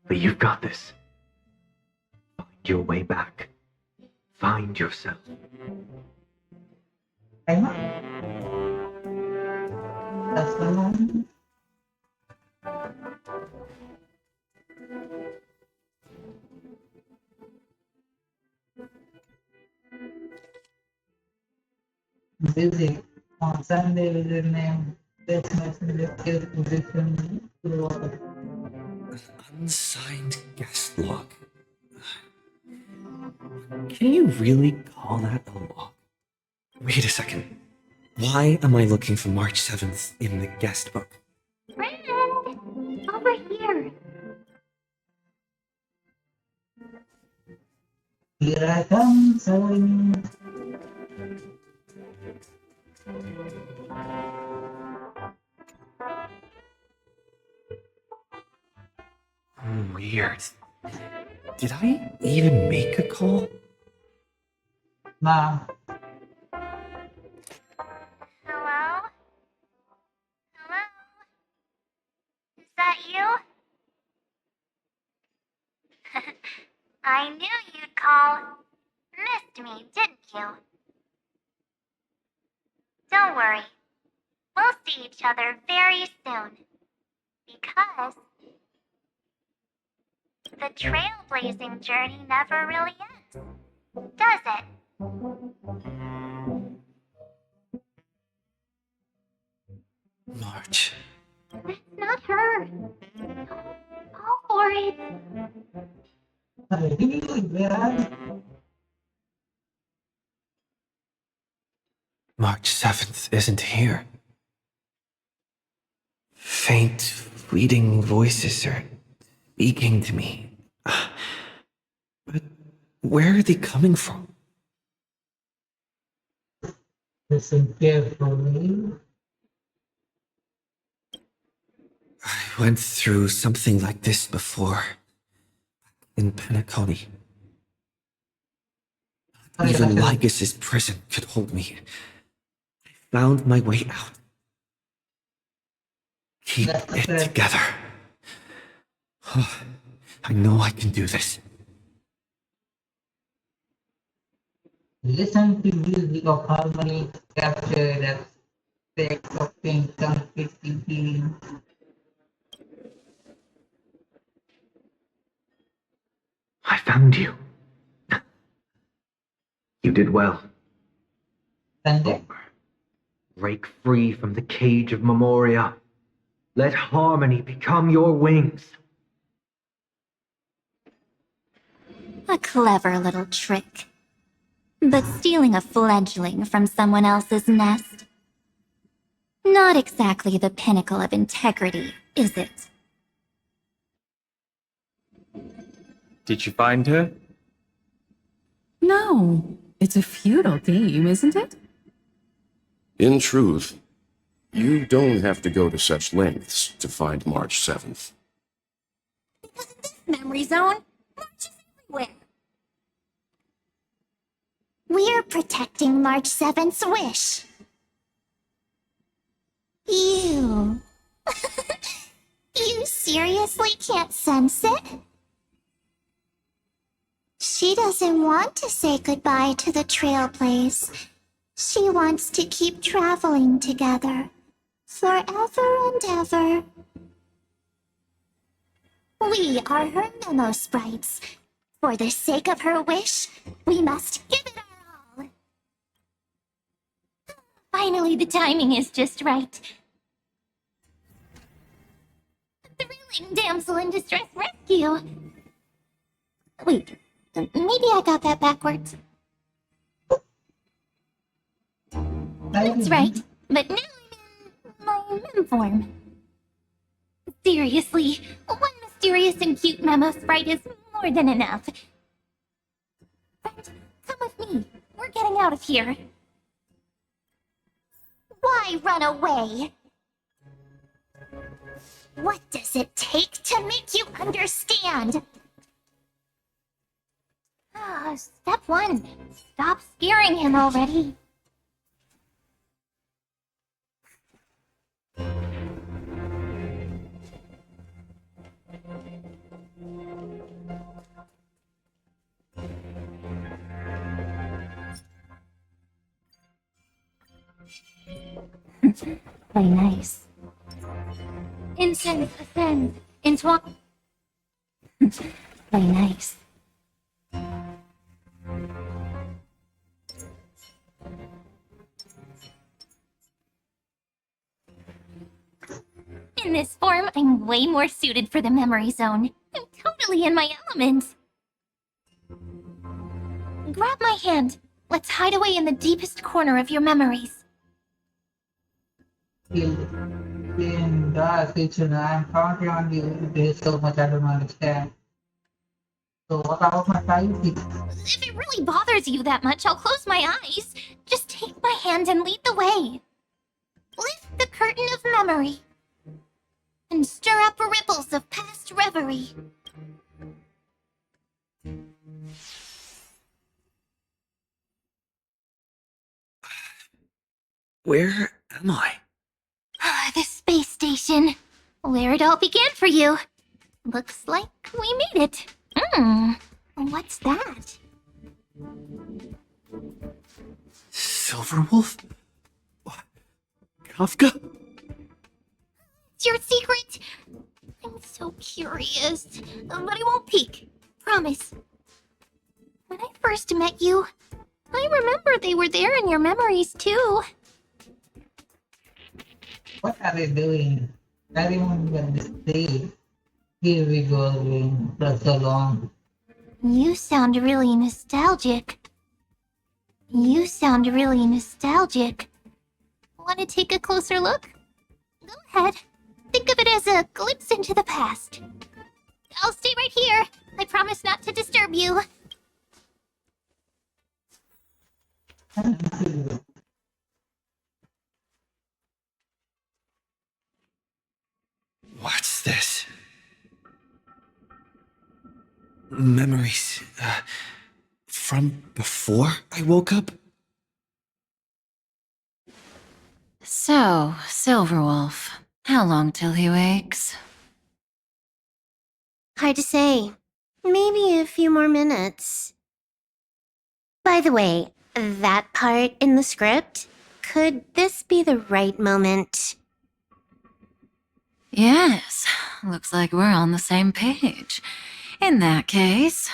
But you've got this. Find your way back. Find yourself. That's the one. Busy. On Sunday, with the name, this messenger kills position to water. An unsigned guest log. Can you really call that a log? Wait a second. Why am I looking for March 7th in the guest book? Friend, over here. Here I come, son. Weird. Did I even make a call? Nah. Hello? Hello? Is that you? I knew you'd call. Missed me, didn't you? Don't worry. We'll see each other very soon. Because the trailblazing journey never really ends, does it? March. That's not her. All for it. Really, man? March 7th isn't here. Faint, fleeting voices are speaking to me. But where are they coming from? Listen carefully. I went through something like this before. In Penacony. Even Lycus's prison could hold me. I found my way out. Keep it together. I know I can do this. Listen to music of harmony, capture that state of pain, conflicting feeling. I found you. You did well. And break free from the cage of Memoria. Let harmony become your wings. A clever little trick. But stealing a fledgling from someone else's nest? Not exactly the pinnacle of integrity, is it? Did you find her? No, it's a futile game, isn't it? In truth, you don't have to go to such lengths to find March 7th. Because in this memory zone, March is everywhere. We're protecting March 7th's wish. You. You seriously can't sense it? She doesn't want to say goodbye to the Trailblaze. She wants to keep traveling together. Forever and ever. We are her memo sprites. For the sake of her wish, we must give it our all. Finally, the timing is just right. A thrilling damsel in distress rescue. Wait, maybe I got that backwards. That's right, but now I'm in my mem form. Seriously, one mysterious and cute memo sprite is more than enough. Friend, come with me. We're getting out of here. Why run away? What does it take to make you understand? Step 1. Stop scaring him already. Play nice. Incense ascend. Entwine. Play nice. In this form, I'm way more suited for the memory zone. I'm totally in my element. Grab my hand. Let's hide away in the deepest corner of your memories. In the season, I'm currently on you. There's so much I don't understand. So what about my privacy? If it really bothers you that much, I'll close my eyes. Just take my hand and lead the way. Lift the curtain of memory. And stir up ripples of past reverie. Where am I? The space station. Where it all began for you. Looks like we made it. What's that? Silverwolf? Kafka? It's your secret? I'm so curious. But I won't peek. Promise. When I first met you, I remember they were there in your memories too. What are they doing? I remember this day. Here we go again for so long. You sound really nostalgic. Want to take a closer look? Go ahead. Think of it as a glimpse into the past. I'll stay right here. I promise not to disturb you. What's this? Memories, from before I woke up? So, Silverwolf, how long till he wakes? Hard to say. Maybe a few more minutes. By the way, that part in the script, could this be the right moment? Yes, looks like we're on the same page. In that case...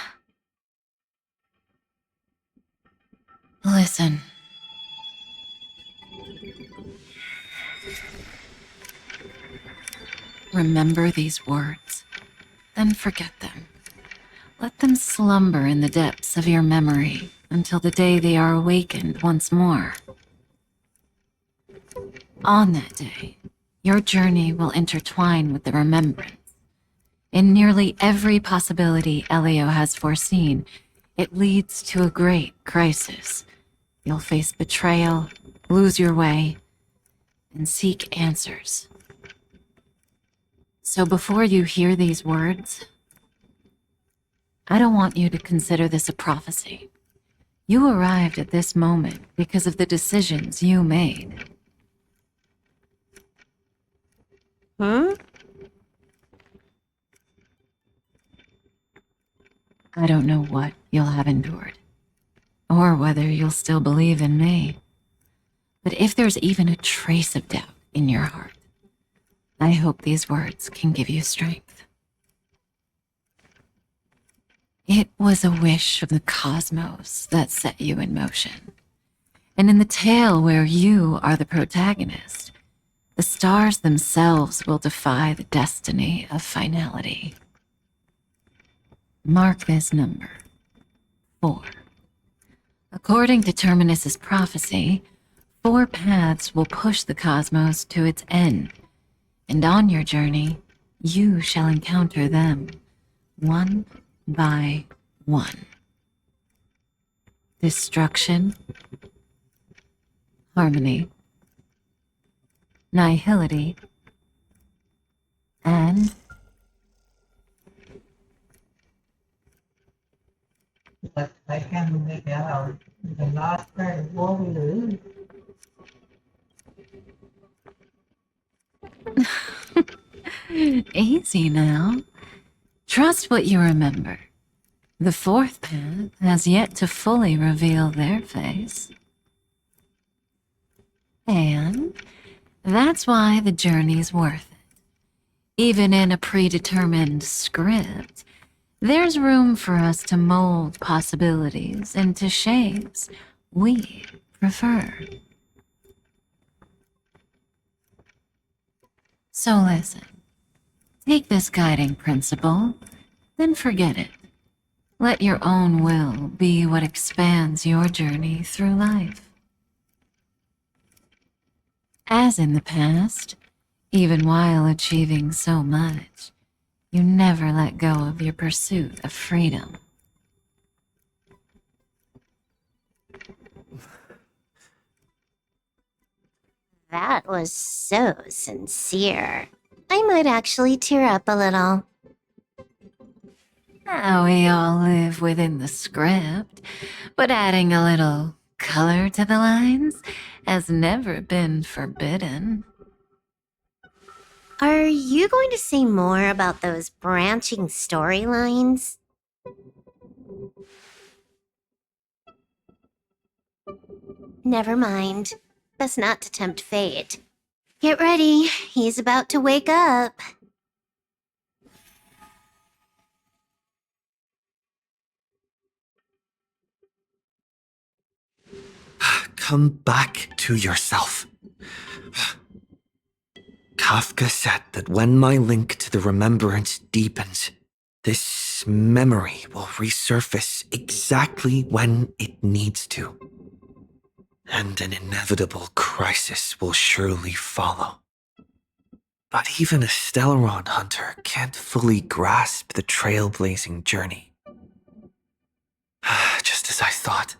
Listen. Remember these words, then forget them. Let them slumber in the depths of your memory until the day they are awakened once more. On that day, your journey will intertwine with the remembrance. In nearly every possibility Elio has foreseen, it leads to a great crisis. You'll face betrayal, lose your way, and seek answers. So before you hear these words, I don't want you to consider this a prophecy. You arrived at this moment because of the decisions you made. Huh? I don't know what you'll have endured, or whether you'll still believe in me. But if there's even a trace of doubt in your heart, I hope these words can give you strength. It was a wish of the cosmos that set you in motion. And in the tale where you are the protagonist, the stars themselves will defy the destiny of finality. Mark this number, 4. According to Terminus's prophecy, 4 paths will push the cosmos to its end, and on your journey, you shall encounter them, one by one. Destruction, harmony, nihility, and But I can make out the last time warrior. Easy now. Trust what you remember. The 4th path has yet to fully reveal their face. And that's why the journey's worth it. Even in a predetermined script, there's room for us to mold possibilities into shapes we prefer. So listen, take this guiding principle, then forget it. Let your own will be what expands your journey through life. As in the past, even while achieving so much, you never let go of your pursuit of freedom. That was so sincere. I might actually tear up a little. We all live within the script, but adding a little color to the lines has never been forbidden. Are you going to say more about those branching storylines? Never mind. Best not to tempt fate. Get ready, he's about to wake up. Come back to yourself. Kafka said that when my link to the remembrance deepens, this memory will resurface exactly when it needs to. And an inevitable crisis will surely follow. But even a Stellaron hunter can't fully grasp the trailblazing journey. Just as I thought.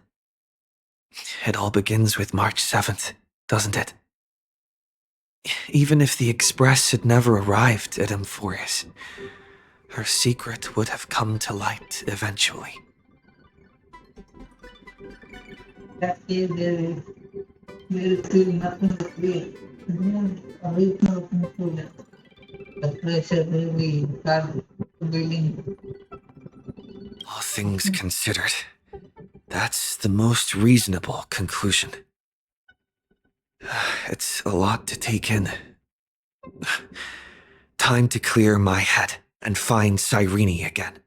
It all begins with March 7th, doesn't it? Even if the Express had never arrived at Amphorius, her secret would have come to light eventually. That is, there is still nothing to fear. Original conclusion. The pressure will be building. All things considered, that's the most reasonable conclusion. It's a lot to take in. Time to clear my head and find Cyrene again.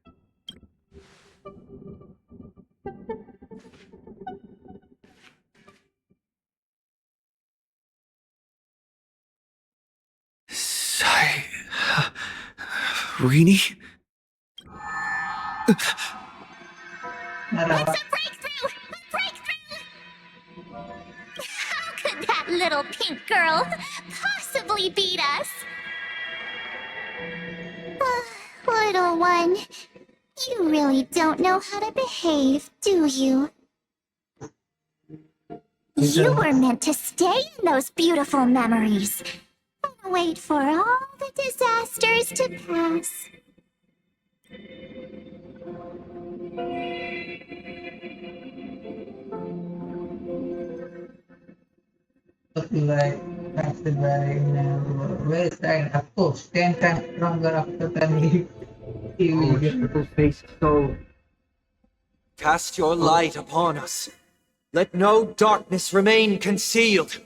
Cyrene? It's a breakthrough! A breakthrough! How could that little pink girl possibly beat us? Little one, you really don't know how to behave, do you? You were meant to stay in those beautiful memories and wait for all the disasters to pass. Like considering waste and of course 10 times stronger after 10 Triple-faced soul. Cast your light upon us. Let no darkness remain concealed.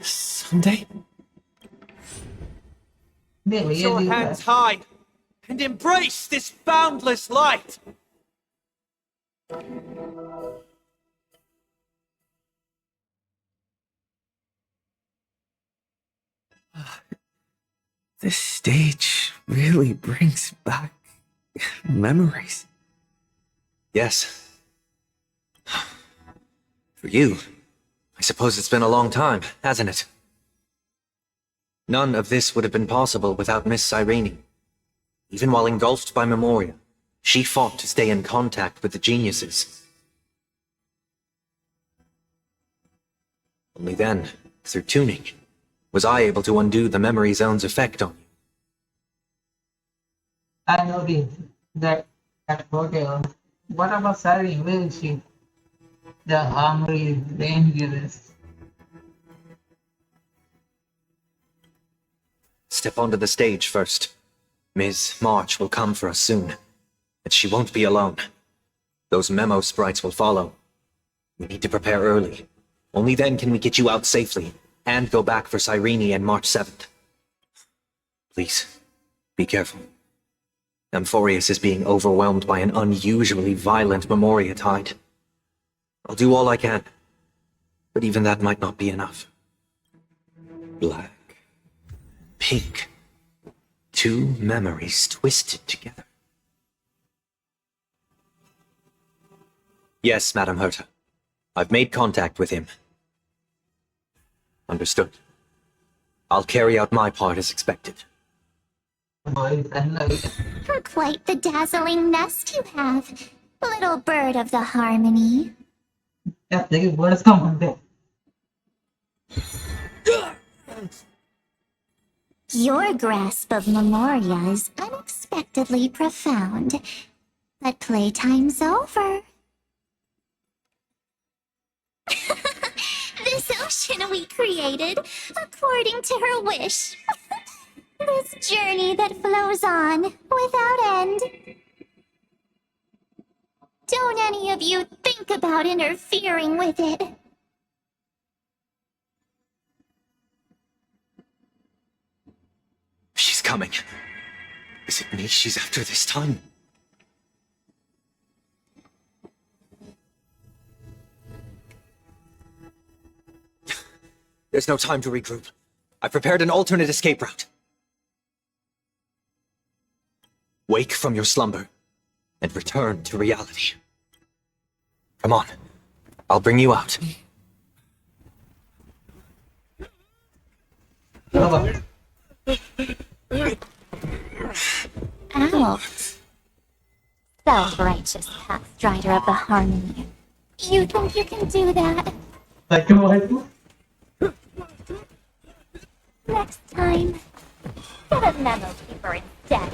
Sunday? Lihat Your juga. hands high and embrace this boundless light. This stage really brings back memories. Yes. For you, I suppose it's been a long time, hasn't it? None of this would have been possible without Miss Cyrene. Even while engulfed by Memoria, she fought to stay in contact with the geniuses. Only then, through tuning, was I able to undo the memory zone's effect on you. I noticed that at hotel. What about Sari? Where is she? The armory is dangerous. Step onto the stage first. Ms. March will come for us soon, and she won't be alone. Those memo sprites will follow. We need to prepare early. Only then can we get you out safely, and go back for Cyrene and March 7th. Please, be careful. Amphorius is being overwhelmed by an unusually violent Memoria tide. I'll do all I can, but even that might not be enough. Black, pink, two memories twisted together. Yes, Madam Herta. I've made contact with him. Understood. I'll carry out my part as expected. Quite the dazzling nest you have, little bird of the harmony. Your grasp of Memoria is unexpectedly profound, but playtime's over. This ocean we created, according to her wish. This journey that flows on without end. Don't any of you think about interfering with it. She's coming. Is it me she's after this time? There's no time to regroup. I've prepared an alternate escape route. Wake from your slumber and return to reality. Come on. I'll bring you out. Out. Self-righteous pathstrider of the harmony. You think you can do that? Next time, get a memo keeper instead.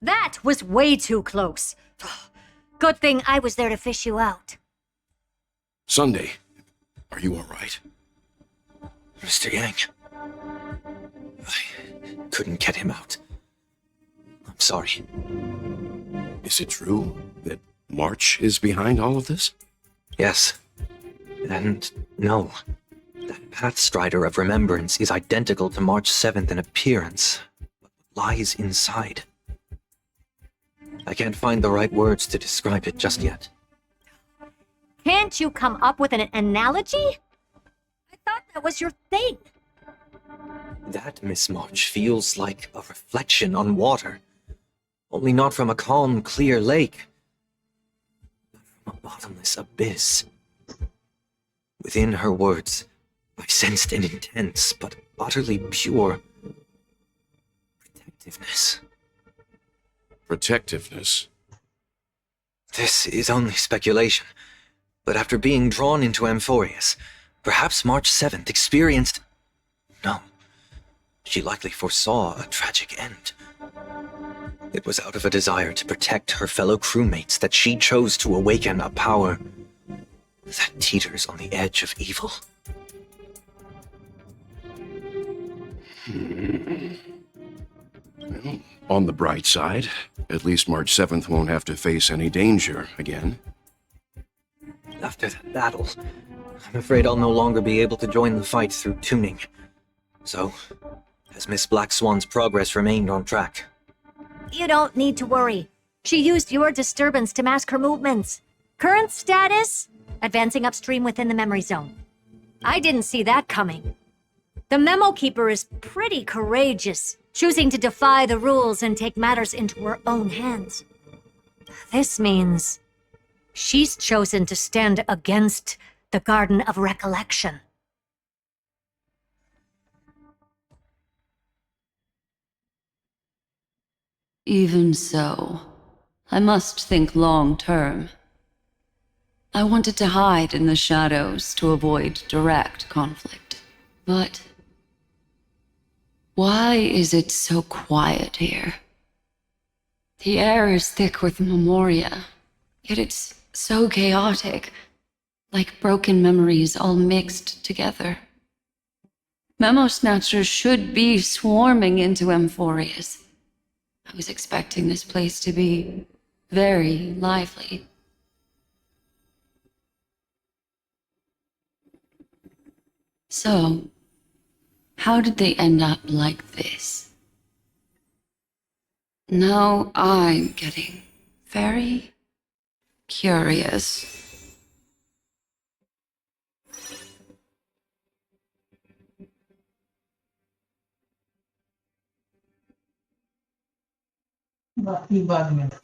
That was way too close. Good thing I was there to fish you out. Sunday, are you all right? Mr. Yang. I couldn't get him out. I'm sorry. Is it true that March is behind all of this? Yes. And no. That Pathstrider of Remembrance is identical to March 7th in appearance, but lies inside. I can't find the right words to describe it just yet. Can't you come up with an analogy? I thought that was your thing. That, Miss March, feels like a reflection on water. Only not from a calm, clear lake, but from a bottomless abyss. Within her words, I sensed an intense but utterly pure protectiveness. Protectiveness? This is only speculation, but after being drawn into Amphorius, perhaps March 7th experienced... No, she likely foresaw a tragic end. It was out of a desire to protect her fellow crewmates that she chose to awaken a power that teeters on the edge of evil. Well, on the bright side, at least March 7th won't have to face any danger again. After that battle, I'm afraid I'll no longer be able to join the fight through tuning. So, has Miss Black Swan's progress remained on track? You don't need to worry. She used your disturbance to mask her movements. Current status? Advancing upstream within the memory zone. I didn't see that coming. The Memo Keeper is pretty courageous, choosing to defy the rules and take matters into her own hands. This means she's chosen to stand against the Garden of Recollection. Even so, I must think long term. I wanted to hide in the shadows to avoid direct conflict. But why is it so quiet here? The air is thick with memoria, yet it's so chaotic, like broken memories all mixed together. Memo Snatchers should be swarming into Amphorius. I was expecting this place to be very lively. So, how did they end up like this? Now I'm getting very curious. Iba